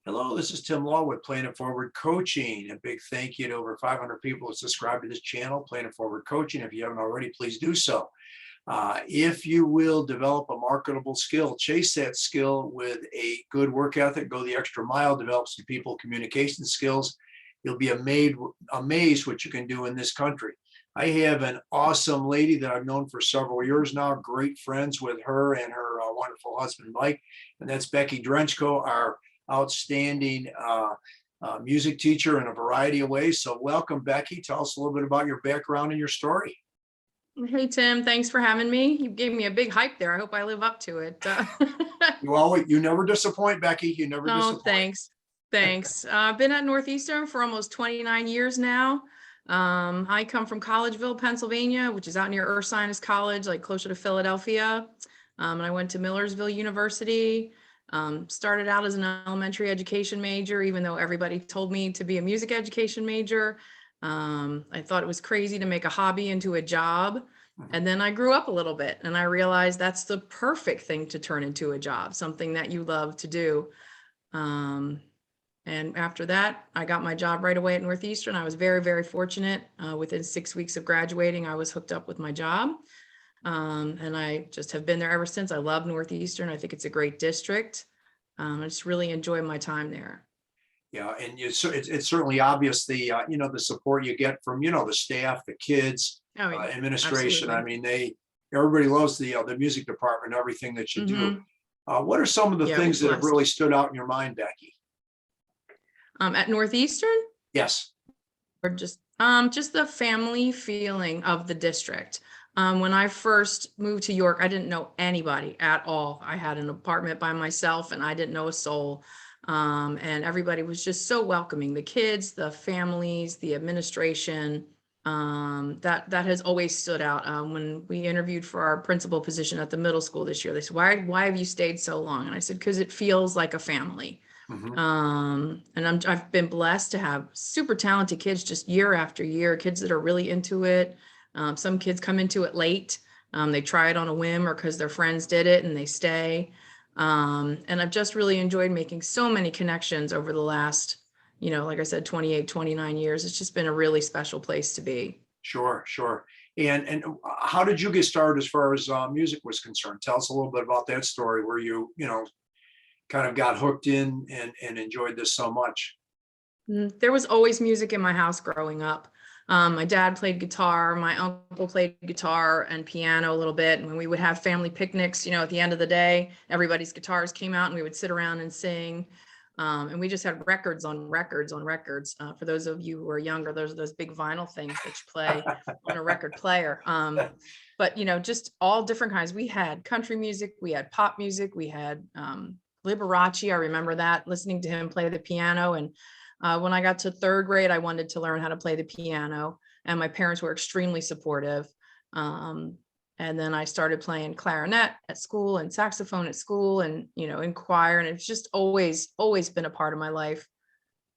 Hello, this is Tim Law with Playing It Forward Coaching. A big thank you to over 500 people who subscribe to this channel, Playing It Forward Coaching. If you haven't already, please do so. If you will develop a marketable skill, chase that skill with a good work ethic, go the extra mile, develop some people communication skills, you'll be amazed what you can do in this country. I have an awesome lady that I've known for several years now, great friends with her and her wonderful husband, Mike, and that's Becky Drenchko, our outstanding music teacher in a variety of ways. So welcome, Becky. Tell us a little bit about your background and your story. Hey, Tim, thanks for having me. You gave me a big hype there. I hope I live up to it. You never disappoint, Becky. You never disappoint. Thanks. I've been at Northeastern for almost 29 years now. I come from Collegeville, Pennsylvania, which is out near Ursinus College, like closer to Philadelphia. And I went to Millersville University. Started out as an elementary education major, even though everybody told me to be a music education major. I thought it was crazy to make a hobby into a job. And then I grew up a little bit and I realized that's the perfect thing to turn into a job, something that you love to do. And after that, I got my job right away at Northeastern. I was very, very fortunate. Within 6 weeks of graduating, I was hooked up with my job. And I just have been there ever since. I love Northeastern. I think it's a great district. I just really enjoy my time there. Yeah, and it's certainly obvious the the support you get from the staff, the kids, administration. Absolutely. I mean, everybody loves the music department, everything that you do. What are some of the things that have really stood out in your mind, Becky? At Northeastern? Yes. Or just the family feeling of the district. When I first moved to York, I didn't know anybody at all. I had an apartment by myself and I didn't know a soul. And everybody was just so welcoming. The kids, the families, the administration, that has always stood out. When we interviewed for our principal position at the middle school this year, they said, why have you stayed so long? And I said, because it feels like a family. And I've been blessed to have super talented kids just year after year, kids that are really into it. Some kids come into it late. They try it on a whim or because their friends did it and they stay. And I've just really enjoyed making so many connections over the last, like I said, 28, 29 years. It's just been a really special place to be. Sure. And how did you get started as far as music was concerned? Tell us a little bit about that story where you kind of got hooked in and enjoyed this so much. There was always music in my house growing up. My dad played guitar, my uncle played guitar and piano a little bit. And when we would have family picnics, at the end of the day, everybody's guitars came out and we would sit around and sing. And we just had records on records on records. For those of you who are younger, there's those big vinyl things that you play on a record player. But, just all different kinds. We had country music, we had pop music, we had Liberace. I remember that, listening to him play the piano. And when I got to third grade, I wanted to learn how to play the piano, and my parents were extremely supportive. And then I started playing clarinet at school and saxophone at school and, in choir. And it's just always been a part of my life.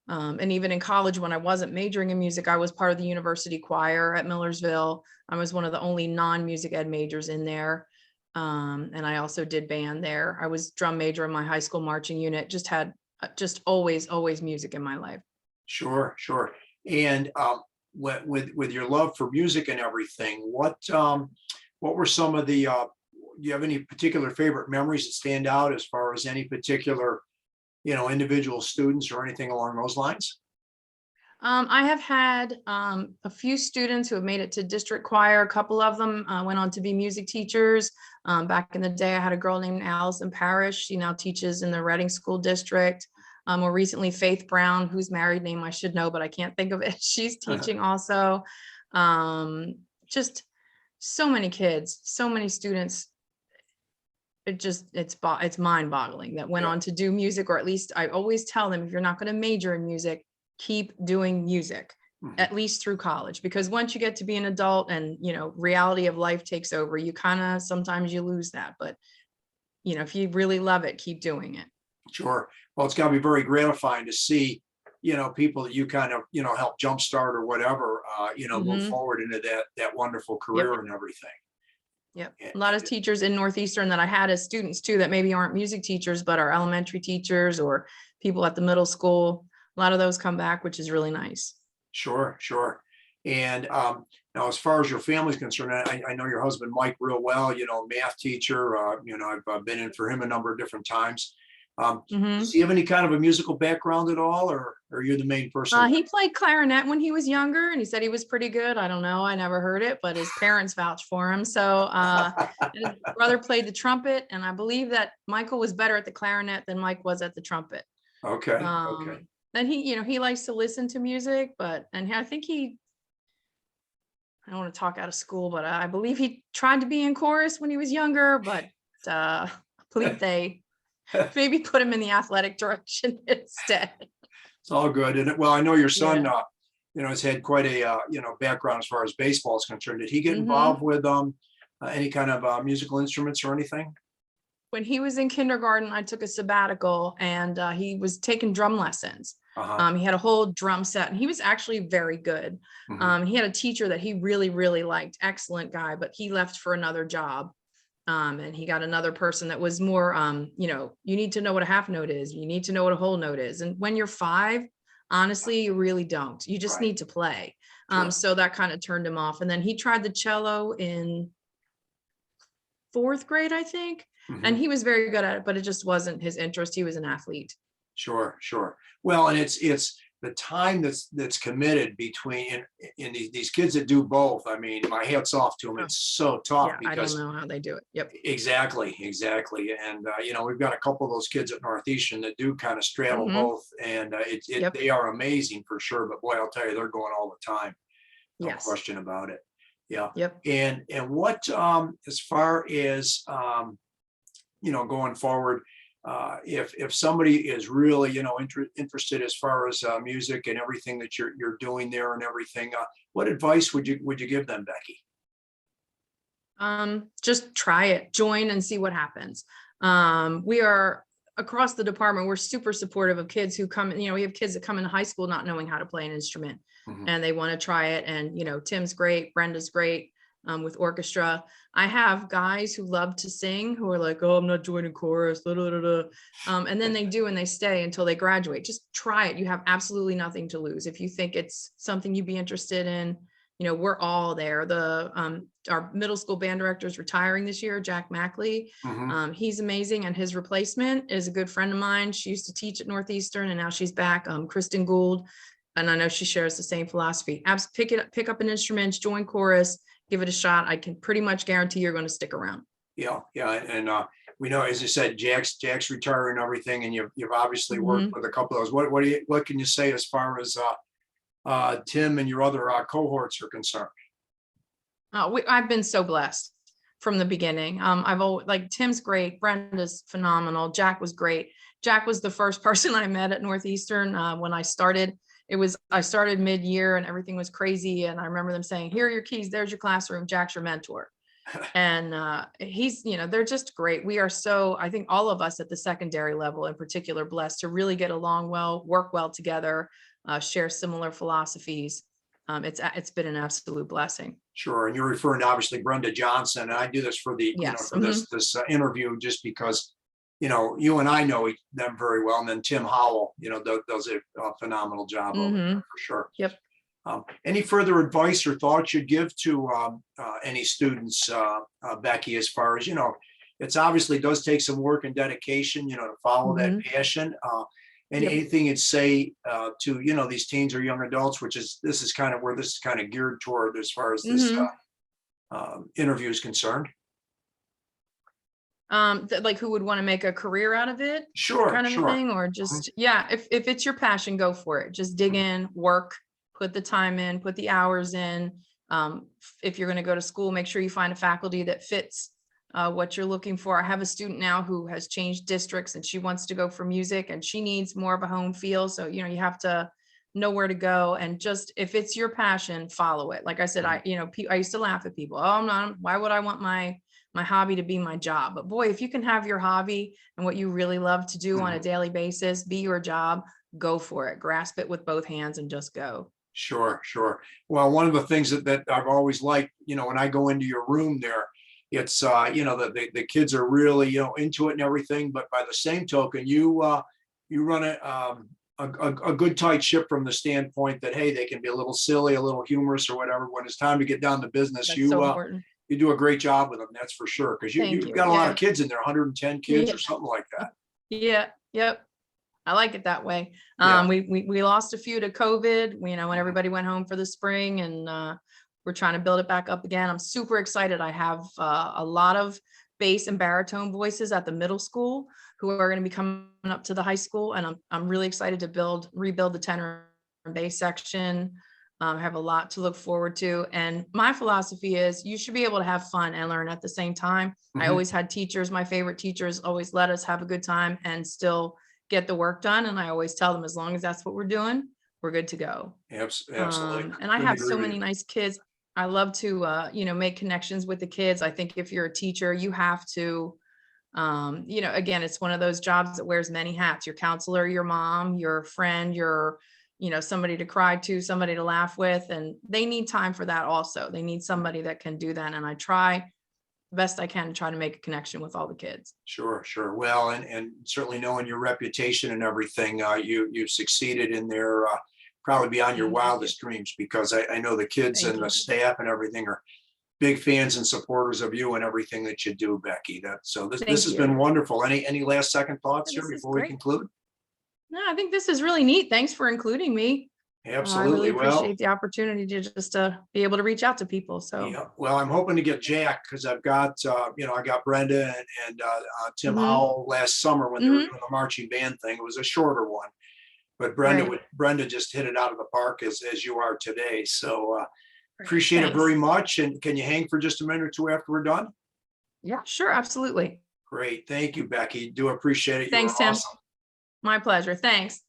And even in college, when I wasn't majoring in music, I was part of the university choir at Millersville. I was one of the only non-music ed majors in there. And I also did band there. I was drum major in my high school marching unit, just always music in my life. Sure. And with your love for music and everything, what were some of the do you have any particular favorite memories that stand out as far as any particular individual students or anything along those lines? I have had a few students who have made it to district choir. A couple of them went on to be music teachers. Back in the day, I had a girl named Allison Parrish. She now teaches in the Reading School District. More recently, Faith Brown, whose married name I should know, but I can't think of it. She's teaching also. Just so many kids, so many students. It's mind-boggling that went on to do music, or at least I always tell them, if you're not going to major in music, keep doing music, at least through college, because once you get to be an adult and, reality of life takes over, you sometimes you lose that. But, if you really love it, keep doing it. Sure. Well, it's got to be very gratifying to see, people that you kind of, help jumpstart or whatever, move forward into that wonderful career and everything. Yep. A lot of teachers in Northeastern that I had as students too, that maybe aren't music teachers, but are elementary teachers or people at the middle school. A lot of those come back, which is really nice. Sure, sure. And now, as far as your family's concerned, I know your husband Mike real well. Math teacher. I've been in for him a number of different times. Does Hmm. he have any kind of a musical background at all, or are you the main person? He played clarinet when he was younger, and he said he was pretty good. I don't know. I never heard it, but his parents vouched for him. So and his brother played the trumpet, and I believe that Michael was better at the clarinet than Mike was at the trumpet. Okay, okay. Then he likes to listen to music, I think I don't want to talk out of school, but I believe he tried to be in chorus when he was younger, but I believe they maybe put him in the athletic direction instead. It's all good. And well, I know your son, Yeah. has had quite a background as far as baseball is concerned. Did he get Hmm. involved with any kind of musical instruments or anything? When he was in kindergarten, I took a sabbatical, and he was taking drum lessons. Uh-huh. He had a whole drum set, and he was actually very good. Hmm. He had a teacher that he really, really liked, excellent guy, but he left for another job. And he got another person that was more, you need to know what a half note is. You need to know what a whole note is. And when you're 5, honestly, you really don't. You just Right. need to play. Sure. So that kind of turned him off. And then he tried the cello in 4th grade, I think. And Mhm. he was very good at it, but it just wasn't his interest. He was an athlete. Sure, sure. Well, and it's the time that's committed between in these kids that do both. I mean, my hat's off to them. Oh, It's so tough yeah, I don't because know how they do it. Yep. exactly, exactly. And we've got a couple of those kids at Northeastern that do kind of straddle Hmm. both, and Yep. they are amazing for sure. But boy, I'll tell you, they're going all the time. No Yes. question about it. Yeah. Yep. And what as far as going forward, if somebody is really interested as far as music and everything that you're doing there and everything, what advice would you give them, Becky? Just try it, join and see what happens. We are across the department. We're super supportive of kids who come, we have kids that come into high school not knowing how to play an instrument, Mhm. and they want to try it. And, Tim's great. Brenda's great. With orchestra. I have guys who love to sing who are like, oh, I'm not joining chorus. Da, da, da, da. And then they do, and they stay until they graduate. Just try it. You have absolutely nothing to lose. If you think it's something you'd be interested in, we're all there. Our middle school band director is retiring this year, Jack Mackley. Mhm. He's amazing. And his replacement is a good friend of mine. She used to teach at Northeastern, and now she's back, Kristen Gould. And I know she shares the same philosophy. Pick up an instrument, join chorus, give it a shot. I can pretty much guarantee you're going to stick around. Yeah, yeah, and we know, as you said, Jack's retiring and everything, and you've obviously worked Mhm. with a couple of those. What can you say as far as Tim and your other cohorts are concerned? I've been so blessed from the beginning. I've always, like, Tim's great. Brenda's phenomenal. Jack was great. Jack was the first person I met at Northeastern when I started. I started mid-year and everything was crazy. And I remember them saying, here are your keys. There's your classroom. Jack's your mentor. And they're just great. We are I think all of us at the secondary level in particular, blessed to really get along well, work well together, share similar philosophies. It's been an absolute blessing. Sure, and you're referring to obviously Brenda Johnson, and I do this for the Yes. for this interview just because you and I know them very well, and then Tim Howell does a phenomenal job over there Hmm. for sure. Yep. Any further advice or thoughts you'd give to any students, Becky, as far as it's obviously does take some work and dedication, to follow that Hmm. passion. And Yep. anything you'd say to these teens or young adults, this is kind of where this is kind of geared toward as far as this Hmm. interview is concerned. Like, who would want to make a career out of it, Sure, kind of a sure. thing, or Mhm. just, yeah, if it's your passion, go for it. Just dig in, work, put the time in, put the hours in. If you're going to go to school, make sure you find a faculty that fits what you're looking for. I have a student now who has changed districts, and she wants to go for music, and she needs more of a home feel. So, you have to know where to go, and just, if it's your passion, follow it. Like I said, Mhm. I used to laugh at people. Oh, why would I want my hobby to be my job? But boy, if you can have your hobby and what you really love to do on a Mhm. daily basis be your job, go for it. Grasp it with both hands and just go. Sure, sure. Well, one of the things that I've always liked, when I go into your room there, it's the kids are really into it and everything. But by the same token, you run a good tight ship from the standpoint that, hey, they can be a little silly, a little humorous or whatever. When it's time to get down to business, That's so important. you do a great job with them. That's for sure. Because Thank you've you. got a lot Yeah. of kids in there, 110 kids or something like that. Yeah. Yep. I like it that way. Yeah. We lost a few to COVID, when everybody went home for the spring, and we're trying to build it back up again. I'm super excited. I have a lot of bass and baritone voices at the middle school who are going to be coming up to the high school, and I'm really excited to rebuild the tenor and bass section. I have a lot to look forward to, and my philosophy is you should be able to have fun and learn at the same time. I always had teachers, my favorite teachers always let us have a good time and still get the work done. And I always tell them, as long as that's what we're doing, we're good to go. Absolutely. And I Couldn't have agree so with many you. nice kids. I love to, make connections with the kids. I think if you're a teacher, you have to, again, it's one of those jobs that wears many hats. Your counselor, your mom, your friend, your, somebody to cry to, somebody to laugh with, and they need time for that also. They need somebody that can do that. And I try the best I can to try to make a connection with all the kids. Sure. Well, and certainly knowing your reputation and everything, you've succeeded in there, probably beyond your Thank wildest dreams, because I know the kids Thank and the you. staff and everything are big fans and supporters of you and everything that you do, Becky. This Thank has you. been wonderful. Any last second thoughts Yeah, here this is before we great. conclude? No, I think this is really neat. Thanks for including me. I Absolutely. really Well, appreciate the opportunity to just be able to reach out to people. So, yeah. Well, I'm hoping to get Jack, because I've got, I got Brenda and Tim Mhm. Howell last summer when they were Mhm. doing the marching band thing. It was a shorter one, but Right. Brenda just hit it out of the park as you are today. So Great. appreciate it Thanks. very much. And can you hang for just a minute or two after we're done? Yeah, sure. Absolutely. Great. Thank you, Becky. Do appreciate it. You were Thanks, Tim. awesome. My pleasure. Thanks.